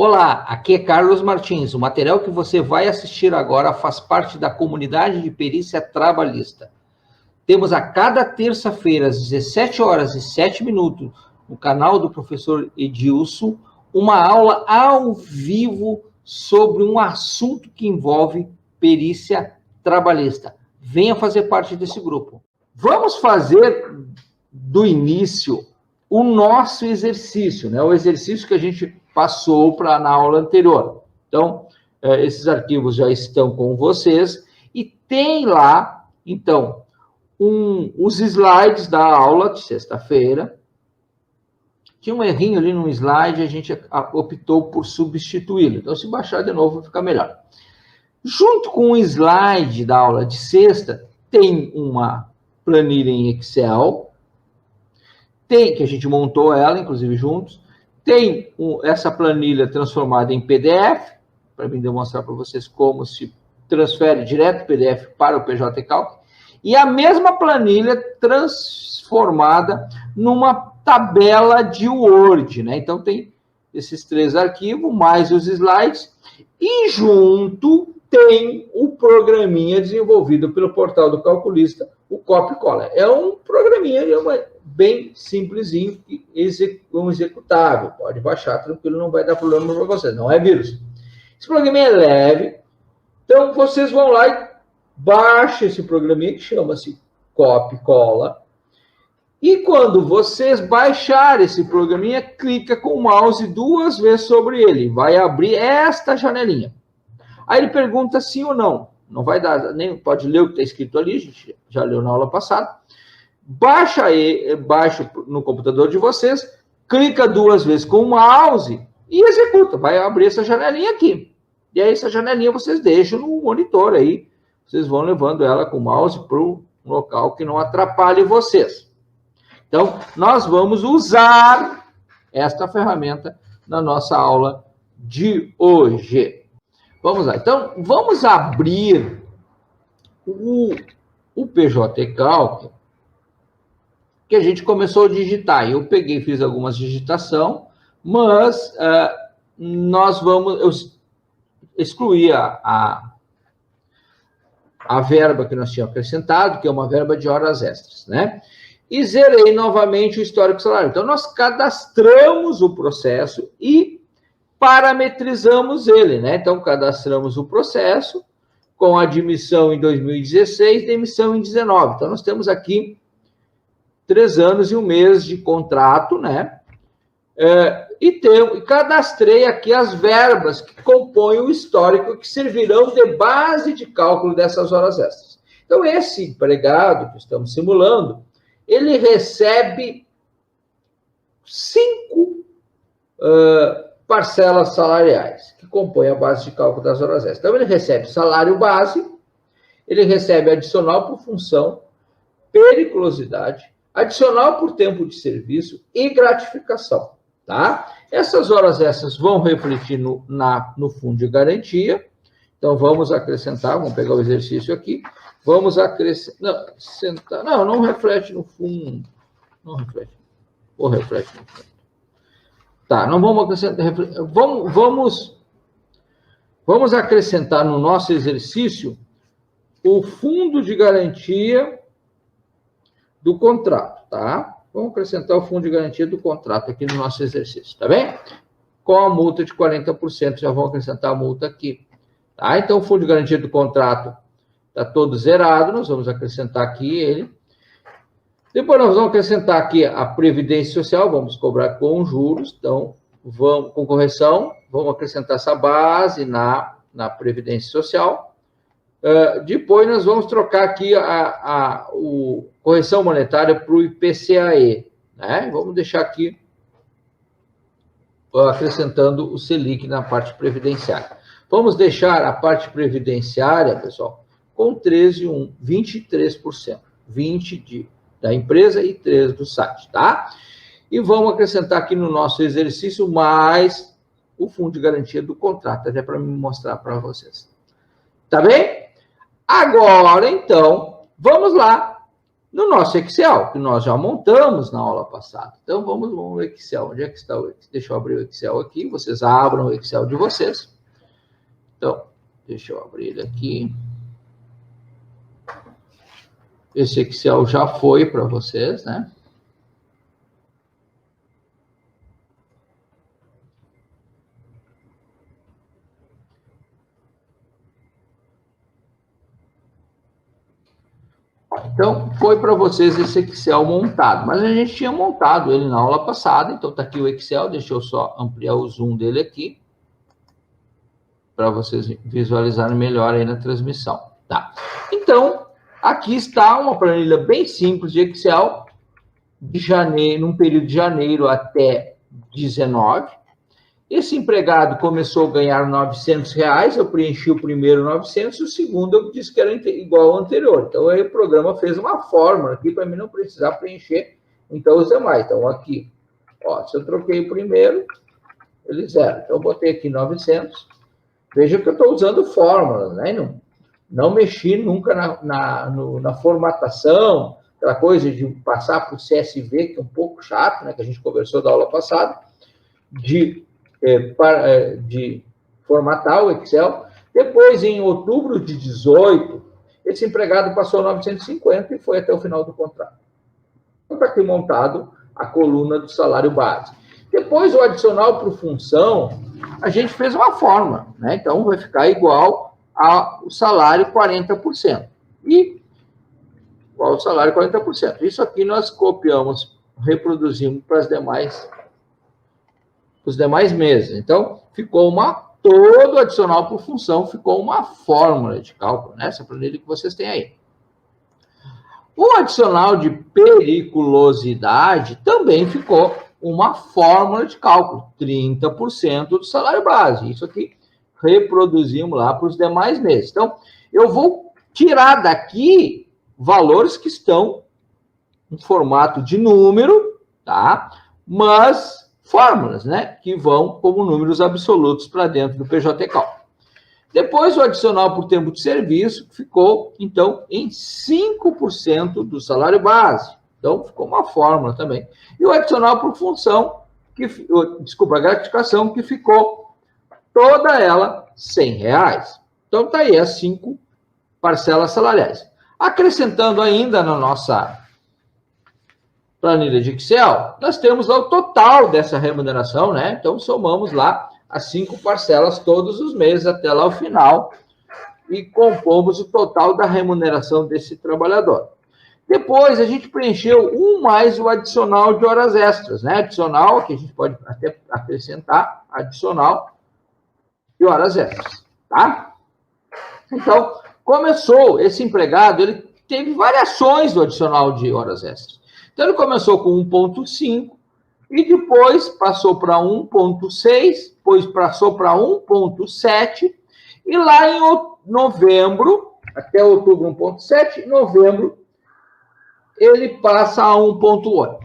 Olá, aqui é Carlos Martins. O material que você vai assistir agora faz parte da comunidade de perícia trabalhista. Temos a cada terça-feira, às 17h07, no canal do professor Edilson, uma aula ao vivo sobre um assunto que envolve perícia trabalhista. Venha fazer parte desse grupo. Vamos fazer do início o nosso exercício, né? O exercício que a gente passou na aula anterior. Então, esses arquivos já estão com vocês e tem lá, então, os slides da aula de sexta-feira. Tinha um errinho ali no slide, a gente optou por substituí-lo. Então, se baixar de novo, vai ficar melhor. Junto com o slide da aula de sexta, tem uma planilha em Excel, que a gente montou ela, inclusive, juntos. Tem essa planilha transformada em PDF, para mim demonstrar para vocês como se transfere direto o PDF para o PJ Calc. E a mesma planilha transformada numa tabela de Word, né? Então, tem esses 3 arquivos, mais os slides, e junto tem o programinha desenvolvido pelo portal do calculista, o Copy Cola. É um programinha bem simplesinho, um executável. Pode baixar, tranquilo, não vai dar problema para vocês, não é vírus. Esse programinha é leve, então vocês vão lá e baixam esse programinha que chama-se Copy Cola. E quando vocês baixarem esse programinha, clica com o mouse 2 vezes sobre ele. Vai abrir esta janelinha. Aí ele pergunta sim ou não. Não vai dar, nem pode ler o que está escrito ali, a gente já leu na aula passada. Baixa no computador de vocês, clica 2 vezes com o mouse e executa. Vai abrir essa janelinha aqui. E aí essa janelinha vocês deixam no monitor aí. Vocês vão levando ela com o mouse para um local que não atrapalhe vocês. Então, nós vamos usar esta ferramenta na nossa aula de hoje. Vamos lá. Então, vamos abrir o PJ Calc que a gente começou a digitar. Eu peguei e fiz algumas digitação, mas eu excluí a verba que nós tínhamos acrescentado, que é uma verba de horas extras, né? E zerei novamente o histórico salário. Então, nós cadastramos o processo e parametrizamos ele, né? Então, cadastramos o processo com admissão em 2016 e demissão em 2019. Então, nós temos aqui 3 anos e 1 mês de contrato, né? E cadastrei aqui as verbas que compõem o histórico que servirão de base de cálculo dessas horas extras. Então, esse empregado que estamos simulando, ele recebe 5 parcelas salariais, que compõem a base de cálculo das horas extras. Então, ele recebe salário base, ele recebe adicional por função, periculosidade, adicional por tempo de serviço e gratificação, tá? Essas horas extras vão refletir no fundo de garantia. Então, vamos acrescentar, vamos pegar o exercício aqui, vamos acrescentar, não reflete no fundo, não reflete, ou reflete no fundo. Tá, não vamos acrescentar, vamos acrescentar no nosso exercício o fundo de garantia do contrato, tá? Vamos acrescentar o fundo de garantia do contrato aqui no nosso exercício, tá bem? Com a multa de 40%, já vamos acrescentar a multa aqui, tá? Então, o fundo de garantia do contrato está todo zerado, nós vamos acrescentar aqui ele. Depois nós vamos acrescentar aqui a Previdência Social, vamos cobrar com juros, então, com correção, vamos acrescentar essa base na Previdência Social. Depois nós vamos trocar aqui a correção monetária para o IPCAE, né? Vamos deixar aqui acrescentando o Selic na parte previdenciária. Vamos deixar a parte previdenciária, pessoal, com 13,1, 23%. 20% da empresa e 3% do site, tá? E vamos acrescentar aqui no nosso exercício mais o fundo de garantia do contrato, até para me mostrar para vocês. Tá bem? Agora, então, vamos lá no nosso Excel, que nós já montamos na aula passada. Então, vamos no Excel. Onde é que está o Excel? Deixa eu abrir o Excel aqui. Vocês abram o Excel de vocês. Então, deixa eu abrir ele aqui. Esse Excel já foi para vocês, né? Então, foi para vocês esse Excel montado, mas a gente tinha montado ele na aula passada, então está aqui o Excel, deixa eu só ampliar o zoom dele aqui, para vocês visualizarem melhor aí na transmissão. Tá. Então, aqui está uma planilha bem simples de Excel, de janeiro, num período de janeiro até 19. Esse empregado começou a ganhar R$900, eu preenchi o primeiro 900, o segundo eu disse que era igual ao anterior. Então, aí o programa fez uma fórmula aqui para mim não precisar preencher, então, os demais. Então, aqui, ó, se eu troquei o primeiro, ele zero. Então, eu botei aqui 900. Veja que eu estou usando fórmulas, né? Não mexi nunca na formatação, aquela coisa de passar para o CSV, que é um pouco chato, né? Que a gente conversou da aula passada, de formatar o Excel. Depois, em outubro de 18, esse empregado passou 950 e foi até o final do contrato. Então, está aqui montado a coluna do salário base. Depois, o adicional por função, a gente fez uma fórmula, né? Então, vai ficar igual ao salário 40%. Igual ao salário 40%. Isso aqui nós copiamos, reproduzimos para os demais meses. Então, ficou todo adicional por função, ficou uma fórmula de cálculo, né? Essa planilha que vocês têm aí. O adicional de periculosidade também ficou uma fórmula de cálculo, 30% do salário base. Isso aqui reproduzimos lá para os demais meses. Então, eu vou tirar daqui valores que estão em formato de número, tá? Mas fórmulas, né? Que vão como números absolutos para dentro do PJ Cálculo. Depois, o adicional por tempo de serviço ficou, então, em 5% do salário base. Então, ficou uma fórmula também. E o adicional por função, a gratificação, que ficou toda ela R$100. Então, está aí as 5 parcelas salariais. Acrescentando ainda na nossa planilha de Excel, nós temos lá o total dessa remuneração, né? Então, somamos lá as 5 parcelas todos os meses até lá o final e compomos o total da remuneração desse trabalhador. Depois, a gente preencheu mais o adicional de horas extras, né? Adicional, que a gente pode até acrescentar, adicional de horas extras, tá? Então, começou esse empregado, ele teve variações do adicional de horas extras. Então, ele começou com 1,5 e depois passou para 1,6, depois passou para 1,7 e lá em novembro, até outubro 1,7, novembro, ele passa a 1,8.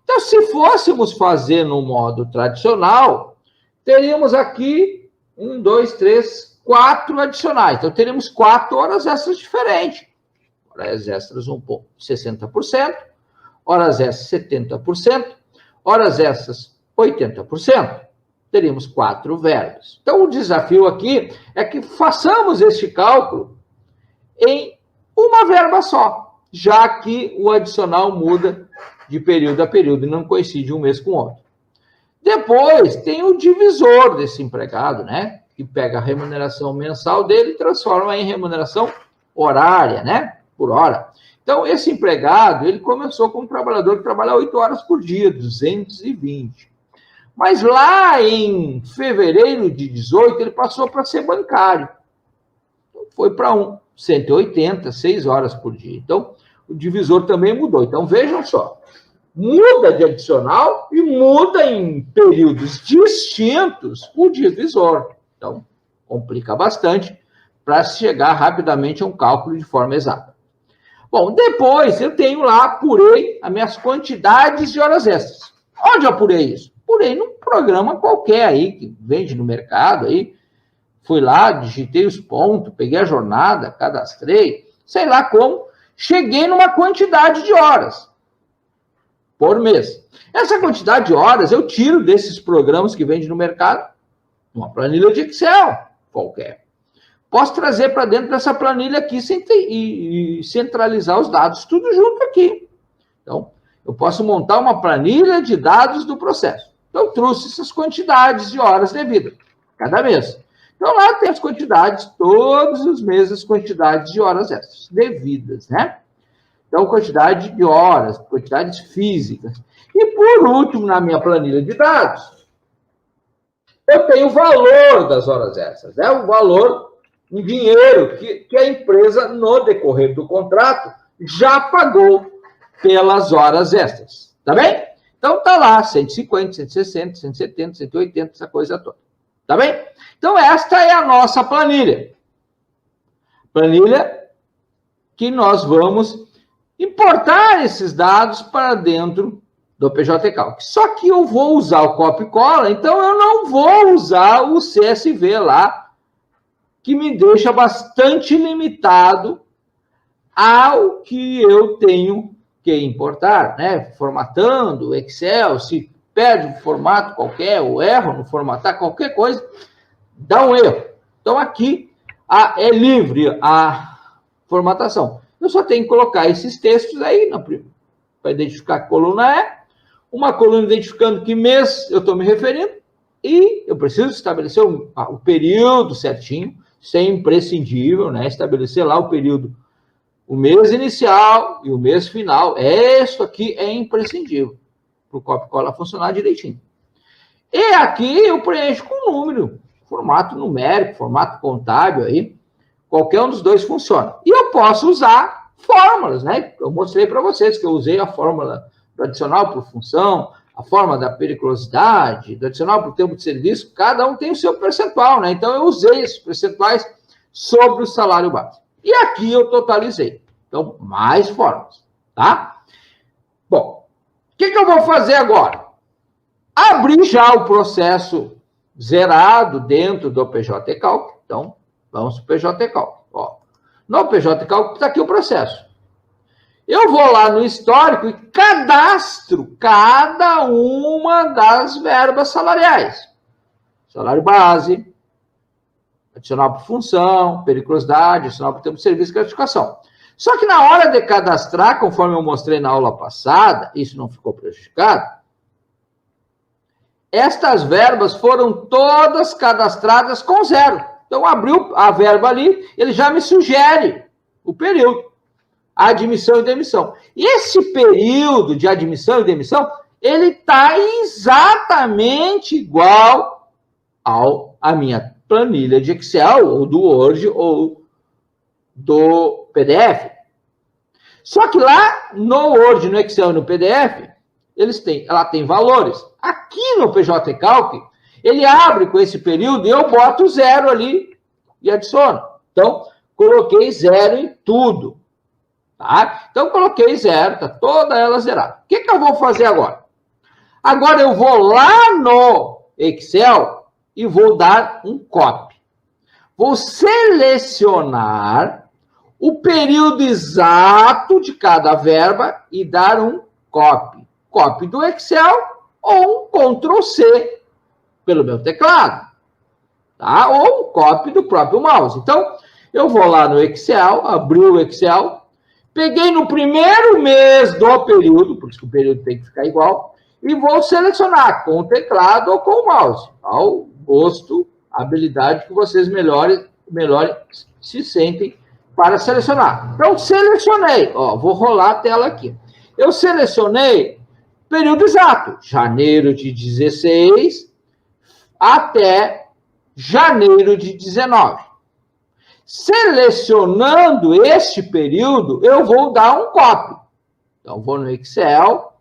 Então, se fôssemos fazer no modo tradicional, teríamos aqui 1, 2, 3, 4 adicionais. Então, teríamos 4 horas extras diferentes. Horas extras 60%, horas extras 70%, horas extras 80%. Teríamos 4 verbos. Então, o desafio aqui é que façamos este cálculo em uma verba só, já que o adicional muda de período a período e não coincide um mês com o outro. Depois, tem o divisor desse empregado, né? Que pega a remuneração mensal dele e transforma em remuneração horária, né? Por hora. Então, esse empregado, ele começou como trabalhador que trabalha 8 horas por dia, 220. Mas lá em fevereiro de 18, ele passou para ser bancário. Então, foi para 180, 6 horas por dia. Então, o divisor também mudou. Então, vejam só. Muda de adicional e muda em períodos distintos o divisor. Então, complica bastante para chegar rapidamente a um cálculo de forma exata. Bom, depois eu tenho lá, apurei as minhas quantidades de horas extras. Onde eu apurei isso? Apurei num programa qualquer aí, que vende no mercado aí. Fui lá, digitei os pontos, peguei a jornada, cadastrei, sei lá como. cheguei numa quantidade de horas por mês. Essa quantidade de horas eu tiro desses programas que vendem no mercado, uma planilha de Excel qualquer. Posso trazer para dentro dessa planilha aqui e centralizar os dados tudo junto aqui. Então, eu posso montar uma planilha de dados do processo. Então, eu trouxe essas quantidades de horas devidas, cada mês. Então, lá tem as quantidades, todos os meses, as quantidades de horas essas, devidas, né? Então, quantidade de horas, quantidades físicas. E, por último, na minha planilha de dados, eu tenho o valor das horas extras, né? O valor em dinheiro que a empresa, no decorrer do contrato, já pagou pelas horas extras. Tá bem? Então, tá lá, 150, 160, 170, 180, essa coisa toda. Tá bem? Então, esta é a nossa planilha. Planilha que nós vamos importar esses dados para dentro do PJ Calc. Só que eu vou usar o copia e cola, então eu não vou usar o CSV lá, que me deixa bastante limitado ao que eu tenho que importar, né? Formatando o Excel, se perde um formato qualquer, ou erro no formatar qualquer coisa, dá um erro. Então, aqui é livre a formatação. Eu só tenho que colocar esses textos aí para identificar que coluna é, uma coluna identificando que mês eu estou me referindo, e eu preciso estabelecer o período certinho, isso é imprescindível, né? Estabelecer lá o período, o mês inicial e o mês final. Isso aqui é imprescindível para o copia e cola funcionar direitinho. E aqui eu preencho com número, formato numérico, formato contábil aí, qualquer um dos dois funciona. E eu posso usar fórmulas, né? Eu mostrei para vocês que eu usei a fórmula do adicional por função, a fórmula da periculosidade, do adicional por tempo de serviço, cada um tem o seu percentual, né? Então, eu usei esses percentuais sobre o salário base. E aqui eu totalizei. Então, mais fórmulas, tá? Bom, o que eu vou fazer agora? Abrir já o processo zerado dentro do PJ Calc. Então, vamos para o PJ Calc. Ó, no PJ Calc está aqui o processo. Eu vou lá no histórico e cadastro cada uma das verbas salariais. Salário base, adicional por função, periculosidade, adicional por tempo de serviço e gratificação. Só que na hora de cadastrar, conforme eu mostrei na aula passada, isso não ficou prejudicado, estas verbas foram todas cadastradas com zero. Então, abriu a verba ali, ele já me sugere o período, admissão e demissão. E esse período de admissão e demissão, ele está exatamente igual à minha planilha de Excel, ou do Word, ou do PDF. Só que lá no Word, no Excel e no PDF, ela tem valores. Aqui no PJ Calc, ele abre com esse período e eu boto zero ali e adiciono. Então, coloquei zero em tudo. Tá? Então, coloquei zero, está toda ela zerada. O que eu vou fazer agora? Agora eu vou lá no Excel e vou dar um copy. Vou selecionar o período exato de cada verba e dar um copy. Copy do Excel ou um Ctrl+C pelo meu teclado. Tá? Ou um copy do próprio mouse. Então, eu vou lá no Excel, abri o Excel, peguei no primeiro mês do período, por isso que o período tem que ficar igual, e vou selecionar com o teclado ou com o mouse, ao gosto, habilidade que vocês melhor se sentem para selecionar. Então, selecionei, ó, vou rolar a tela aqui. Eu selecionei período exato, janeiro de 16 até janeiro de 19. Selecionando este período, eu vou dar um copy. Então, vou no Excel,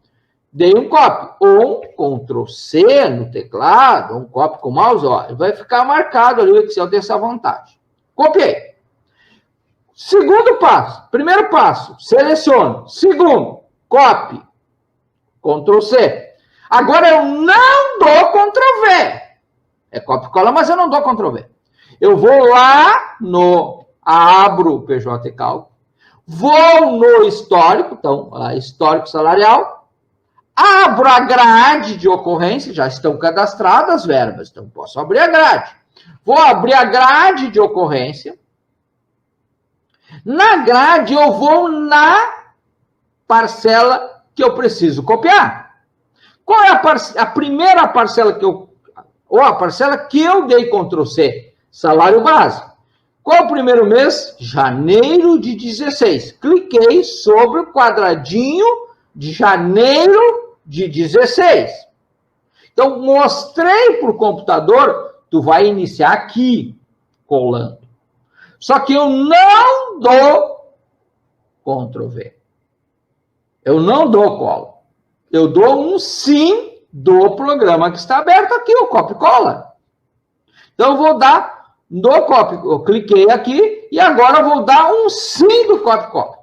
dei um copy. Ou um Ctrl+C no teclado, um copy com o mouse, ó, vai ficar marcado ali, o Excel tem essa vantagem. Copiei. Segundo passo, primeiro passo, seleciono. Segundo, copy. Ctrl+C. Agora eu não dou Ctrl+V. É copy e cola, mas eu não dou Ctrl+V. Eu vou lá abro o PJ Calc, vou no histórico, então, histórico salarial, abro a grade de ocorrência, já estão cadastradas as verbas, então posso abrir a grade. Vou abrir a grade de ocorrência. Na grade, eu vou na parcela que eu preciso copiar. Qual é a primeira parcela ou a parcela que eu dei Ctrl C? Salário base. Qual é o primeiro mês? Janeiro de 16. Cliquei sobre o quadradinho de janeiro de 16. Então, mostrei para o computador, tu vai iniciar aqui, colando. Só que eu não dou Ctrl V. Eu não dou cola. Eu dou um sim do programa que está aberto aqui, o copia e cola. Então, eu vou dar do copia. Eu cliquei aqui e agora eu vou dar um sim do copia e cola.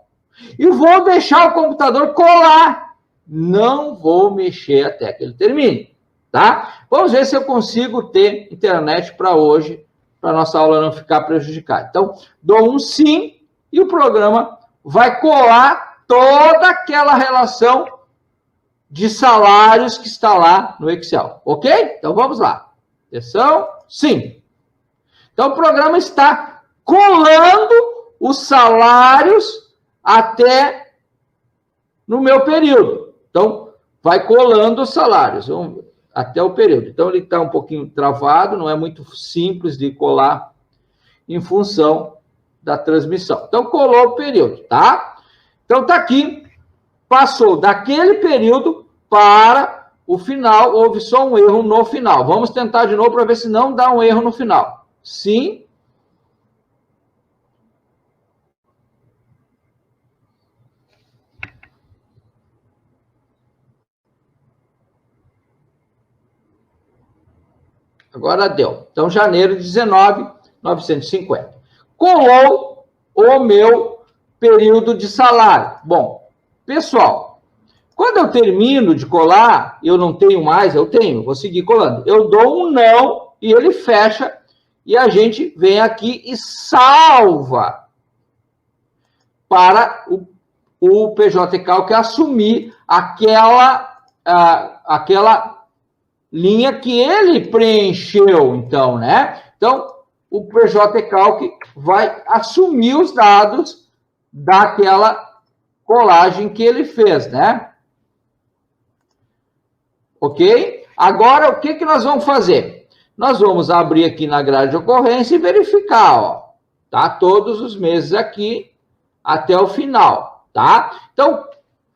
E vou deixar o computador colar. Não vou mexer até que ele termine. Tá? Vamos ver se eu consigo ter internet para hoje, para a nossa aula não ficar prejudicada. Então, dou um sim e o programa vai colar toda aquela relação de salários que está lá no Excel. Ok? Então, vamos lá. Atenção, sim. Então, o programa está colando os salários até no meu período. Então, vai colando os salários até o período. Então, ele está um pouquinho travado, não é muito simples de colar em função da transmissão. Então, colou o período, tá? Então, está aqui, passou daquele período para o final, houve só um erro no final. Vamos tentar de novo para ver se não dá um erro no final. Sim. Agora deu. Então, janeiro de 19, 950. Colou o meu período de salário. Bom, pessoal, quando eu termino de colar, eu não tenho mais, eu tenho, vou seguir colando. Eu dou um não e ele fecha e a gente vem aqui e salva para o PJ Calc assumir aquela linha que ele preencheu, então, né? Então, o PJ Calc vai assumir os dados daquela colagem que ele fez, né? Ok? Agora, o que nós vamos fazer? Nós vamos abrir aqui na grade de ocorrência e verificar, ó. Tá? Todos os meses aqui até o final, tá? Então,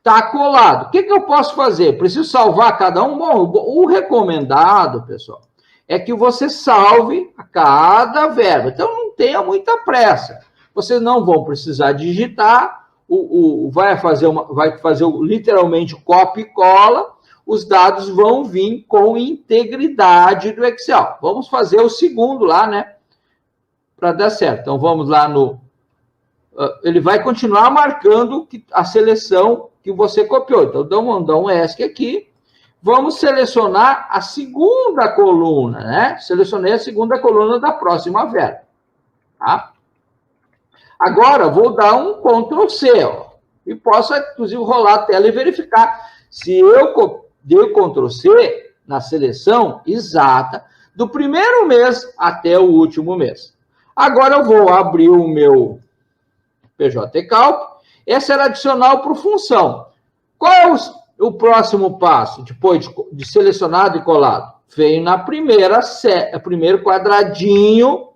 tá colado. O que eu posso fazer? Preciso salvar cada um? Bom, o recomendado, pessoal, é que você salve a cada verbo. Então, não tenha muita pressa. Vocês não vão precisar digitar, vai fazer literalmente copia e cola, os dados vão vir com integridade do Excel. Vamos fazer o segundo lá, né? Para dar certo. Então, vamos lá no... Ele vai continuar marcando a seleção que você copiou. Então, dá um ESC aqui. Vamos selecionar a segunda coluna, né? Selecionei a segunda coluna da próxima verba. Tá? Agora, vou dar um Ctrl C, ó. E posso, inclusive, rolar a tela e verificar se eu dei o Ctrl C na seleção exata do primeiro mês até o último mês. Agora, eu vou abrir o meu PJ Calc. Essa era adicional para função. Qual é o próximo passo, depois de selecionado e colado? Veio na primeiro quadradinho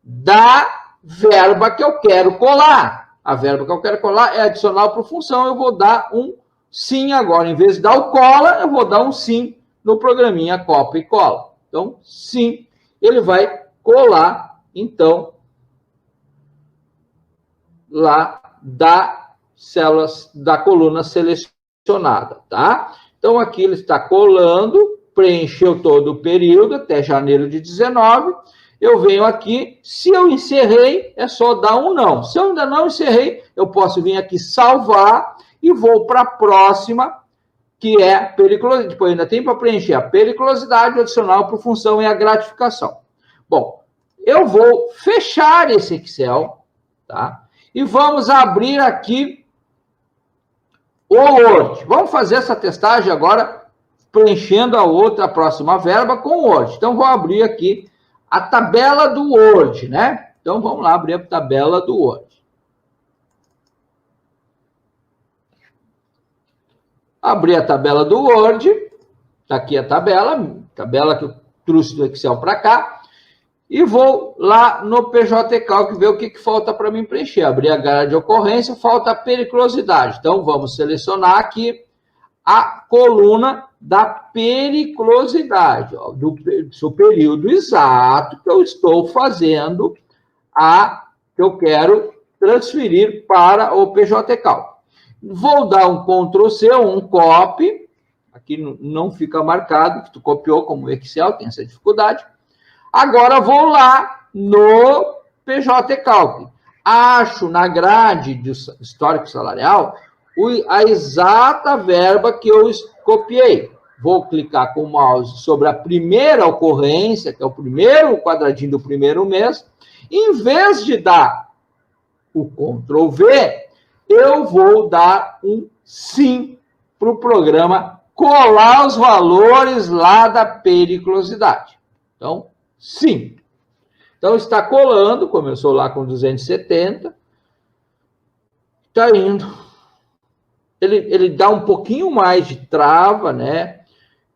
da verba que eu quero colar. A verba que eu quero colar é adicional para função, eu vou dar um sim agora. Em vez de dar o cola, eu vou dar um sim no programinha copia e cola. Então, sim, ele vai colar, então, lá da coluna selecionada, tá? Então, aqui ele está colando, preencheu todo o período, até janeiro de 19. Eu venho aqui, se eu encerrei, é só dar um não. Se eu ainda não encerrei, eu posso vir aqui salvar e vou para a próxima, que é periculosidade. Depois ainda tem para preencher a periculosidade, adicional por função e a gratificação. Bom, eu vou fechar esse Excel, tá? e vamos abrir aqui o Word. Vamos fazer essa testagem agora, preenchendo a próxima verba com o Word. Então, vou abrir aqui a tabela do Word, né? Então, vamos lá abrir a tabela do Word. Abrir a tabela do Word. Está aqui a tabela que eu trouxe do Excel para cá. E vou lá no PJ Calc ver o que falta para mim preencher. Abrir a grade de ocorrência, falta a periculosidade. Então, vamos selecionar aqui a coluna da periculosidade, ó, do período exato que eu estou fazendo, que eu quero transferir para o PJ Calc. Vou dar um Ctrl+C, um copy, aqui não fica marcado, que tu copiou como Excel, tem essa dificuldade. Agora vou lá no PJ Calc. Acho na grade do histórico salarial a exata verba que eu copiei. Vou clicar com o mouse sobre a primeira ocorrência, que é o primeiro quadradinho do primeiro mês. Em vez de dar o Ctrl+V, eu vou dar um sim para o programa colar os valores lá da periculosidade. Então, sim. Então, está colando, começou lá com 270. Está indo. Ele dá um pouquinho mais de trava, né?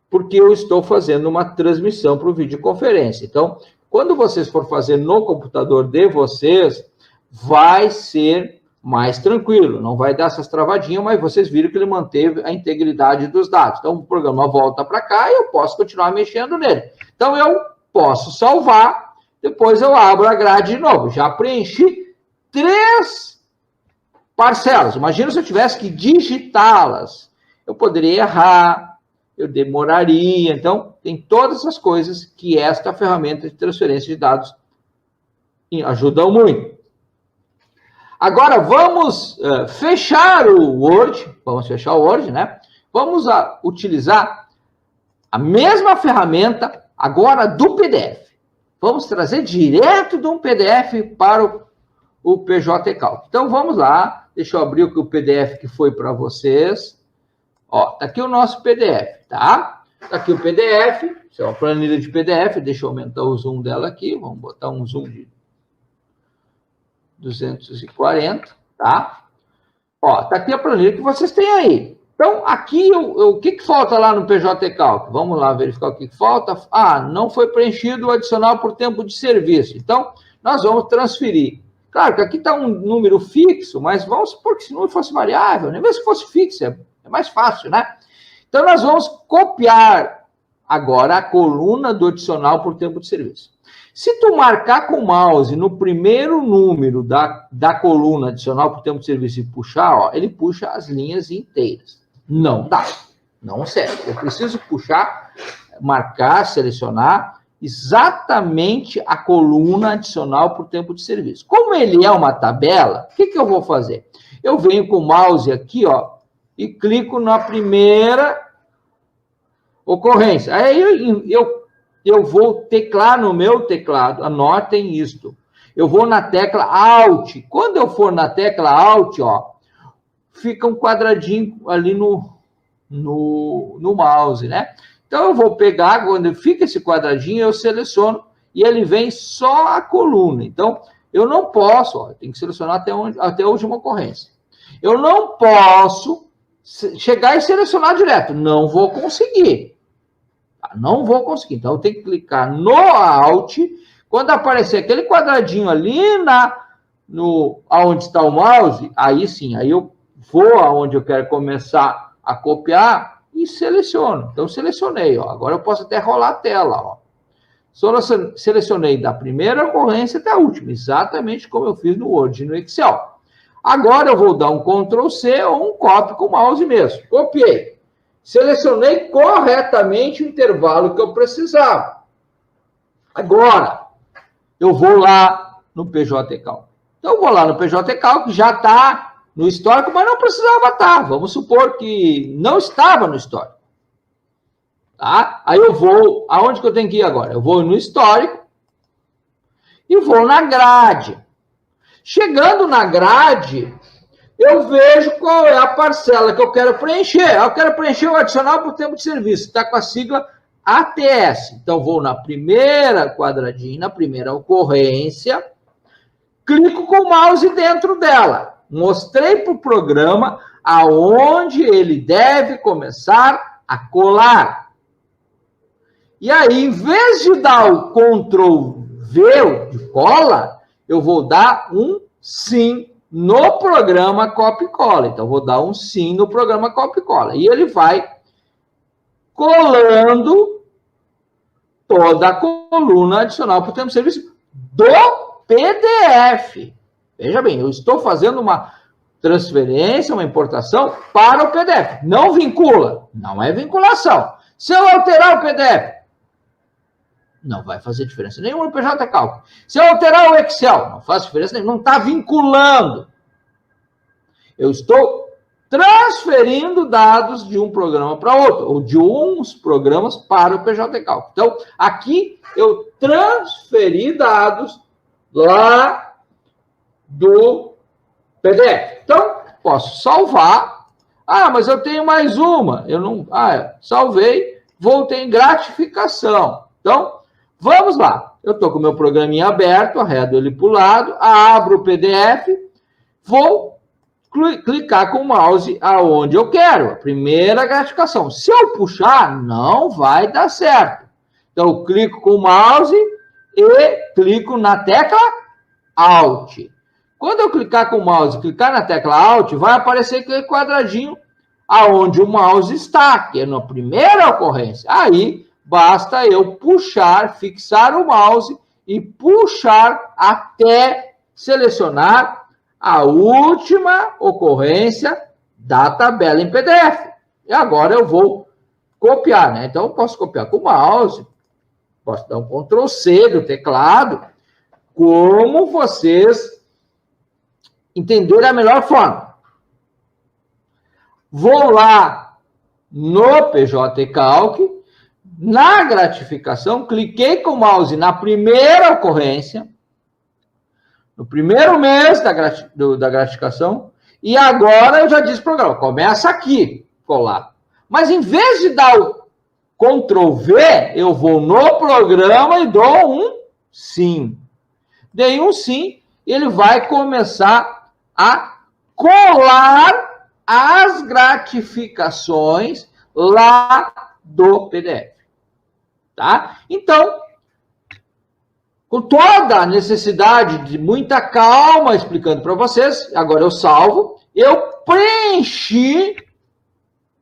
Porque eu estou fazendo uma transmissão para o videoconferência. Então, quando vocês for fazer no computador de vocês, vai ser mais tranquilo. Não vai dar essas travadinhas, mas vocês viram que ele manteve a integridade dos dados. Então, o programa volta para cá e eu posso continuar mexendo nele. Então, eu posso salvar, depois eu abro a grade de novo. Já preenchi 3 parcelas. Imagina se eu tivesse que digitá-las. Eu poderia errar, eu demoraria. Então, tem todas essas coisas que esta ferramenta de transferência de dados ajudam muito. Agora, vamos fechar o Word. Vamos fechar o Word, né? Vamos utilizar a mesma ferramenta agora do PDF. Vamos trazer direto de um PDF para o PJ Calc. Então, vamos lá. Deixa eu abrir o PDF que foi para vocês. Ó, tá aqui o nosso PDF, tá? Tá aqui o PDF. Isso é uma planilha de PDF. Deixa eu aumentar o zoom dela aqui. Vamos botar um zoom de 240, tá? Ó, tá aqui a planilha que vocês têm aí. Então, aqui, o que falta lá no PJ Calc? Vamos lá verificar o que falta. Ah, não foi preenchido o adicional por tempo de serviço. Então, nós vamos transferir. Claro que aqui está um número fixo, mas vamos supor que esse número fosse variável, né? Mesmo que fosse fixo, é mais fácil, né? Então, nós vamos copiar agora a coluna do adicional por tempo de serviço. Se tu marcar com o mouse no primeiro número da coluna adicional por tempo de serviço e puxar, ó, ele puxa as linhas inteiras. Não dá. Não serve. Eu preciso puxar, marcar, selecionar exatamente a coluna adicional por tempo de serviço. Como ele é uma tabela, o que eu vou fazer? Eu venho com o mouse aqui, ó, e clico na primeira ocorrência. Aí eu vou teclar no meu teclado, anotem isto. Eu vou na tecla Alt. Quando eu for na tecla Alt, ó, fica um quadradinho ali no mouse, né? Então, eu vou pegar, quando fica esse quadradinho, eu seleciono e ele vem só a coluna. Então, eu não posso, ó, tem que selecionar até a última ocorrência. Eu não posso chegar e selecionar direto. Não vou conseguir. Não vou conseguir. Então, eu tenho que clicar no Alt. Quando aparecer aquele quadradinho ali aonde está o mouse, aí sim, aí eu vou aonde eu quero começar a copiar e seleciono. Então, selecionei, ó. Agora eu posso até rolar a tela, ó. Selecionei da primeira ocorrência até a última, exatamente como eu fiz no Word e no Excel. Agora eu vou dar um Ctrl+C ou um copy com o mouse mesmo. Copiei. Selecionei corretamente o intervalo que eu precisava. Agora, eu vou lá no PJ Calc. Então, eu vou lá no PJ Calc, já está no histórico, mas não precisava estar. Vamos supor que não estava no histórico. Tá? Aí eu vou... Aonde que eu tenho que ir agora? Eu vou no histórico e vou na grade. Chegando na grade, eu vejo qual é a parcela que eu quero preencher. Eu quero preencher o adicional por tempo de serviço. Está com a sigla ATS. Então, vou na primeira quadradinha, na primeira ocorrência, clico com o mouse dentro dela. Mostrei para o programa aonde ele deve começar a colar. E aí, em vez de dar o Ctrl V de cola, eu vou dar um sim no programa Copy Cola. Então, vou dar um sim no programa Copy Cola. E ele vai colando toda a coluna adicional para o tempo de serviço do PDF. Veja bem, eu estou fazendo uma transferência, uma importação para o PDF. Não vincula. Não é vinculação. Se eu alterar o PDF, não vai fazer diferença nenhuma no PJ Calc. Se eu alterar o Excel, não faz diferença nenhuma. Não está vinculando. Eu estou transferindo dados de um programa para outro, ou de uns programas para o PJ Calc. Então, aqui eu transferi dados lá do PDF. Então, posso salvar. Ah, mas eu tenho mais uma. Eu não. Salvei, voltei em gratificação. Então, vamos lá. Eu estou com o meu programinha aberto, arredo ele para o lado, abro o PDF, vou clicar com o mouse aonde eu quero. A primeira gratificação. Se eu puxar, não vai dar certo. Então, eu clico com o mouse e clico na tecla Alt. Quando eu clicar com o mouse e clicar na tecla Alt, vai aparecer aquele quadradinho aonde o mouse está, que é na primeira ocorrência. Aí, basta eu puxar, fixar o mouse e puxar até selecionar a última ocorrência da tabela em PDF. E agora eu vou copiar, né? Então, eu posso copiar com o mouse, posso dar um Ctrl C do teclado, como vocês entenderem a melhor forma. Vou lá no PJ Calc, na gratificação, cliquei com o mouse na primeira ocorrência, no primeiro mês da gratificação, e agora eu já disse para o programa, começa aqui, colar. Mas em vez de dar o Ctrl V, eu vou no programa e dou um sim. Dei um sim, e ele vai começar a colar as gratificações lá do PDF. Tá? Então, com toda a necessidade de muita calma explicando para vocês, agora eu salvo, eu preenchi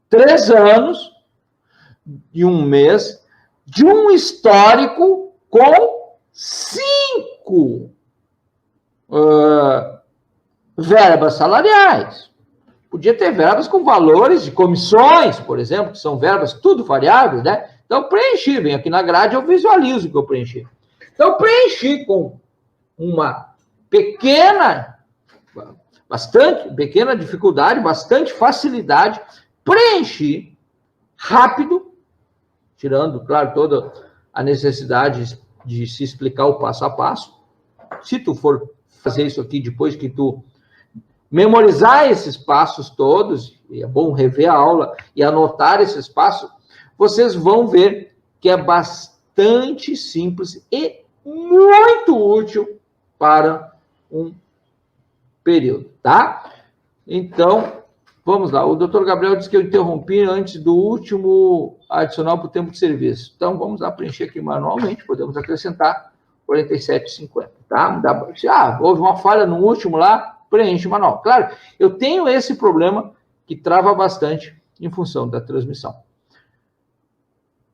3 anos e 1 mês de um histórico com 5 verbas salariais. Podia ter verbas com valores de comissões, por exemplo, que são verbas tudo variáveis, né? Então, preenchi, vem aqui na grade, eu visualizo o que eu preenchi. Então, preenchi com uma pequena dificuldade, bastante facilidade, preenchi rápido, tirando, claro, toda a necessidade de se explicar o passo a passo. Se tu for fazer isso aqui depois que tu memorizar esses passos todos, e é bom rever a aula e anotar esses passos, vocês vão ver que é bastante simples e muito útil para um período, tá? Então, vamos lá. O doutor Gabriel disse que eu interrompi antes do último adicional para o tempo de serviço. Então, vamos lá preencher aqui manualmente, podemos acrescentar 47,50, tá? Houve uma falha no último lá, preenche manual. Claro, eu tenho esse problema que trava bastante em função da transmissão.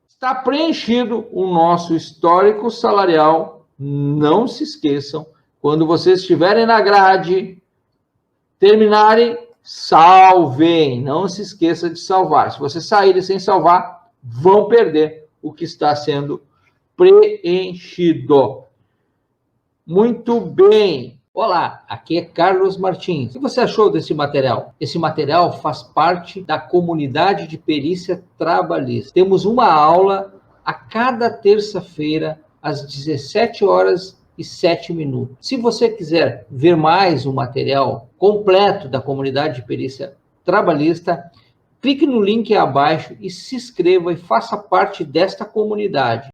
Está preenchido o nosso histórico salarial. Não se esqueçam, quando vocês estiverem na grade, terminarem, salvem. Não se esqueça de salvar. Se vocês saírem sem salvar, vão perder o que está sendo preenchido. Muito bem. Olá, aqui é Carlos Martins. O que você achou desse material? Esse material faz parte da comunidade de perícia trabalhista. Temos uma aula a cada terça-feira, às 17 horas e 7 minutos. Se você quiser ver mais o material completo da comunidade de perícia trabalhista, clique no link abaixo e se inscreva e faça parte desta comunidade.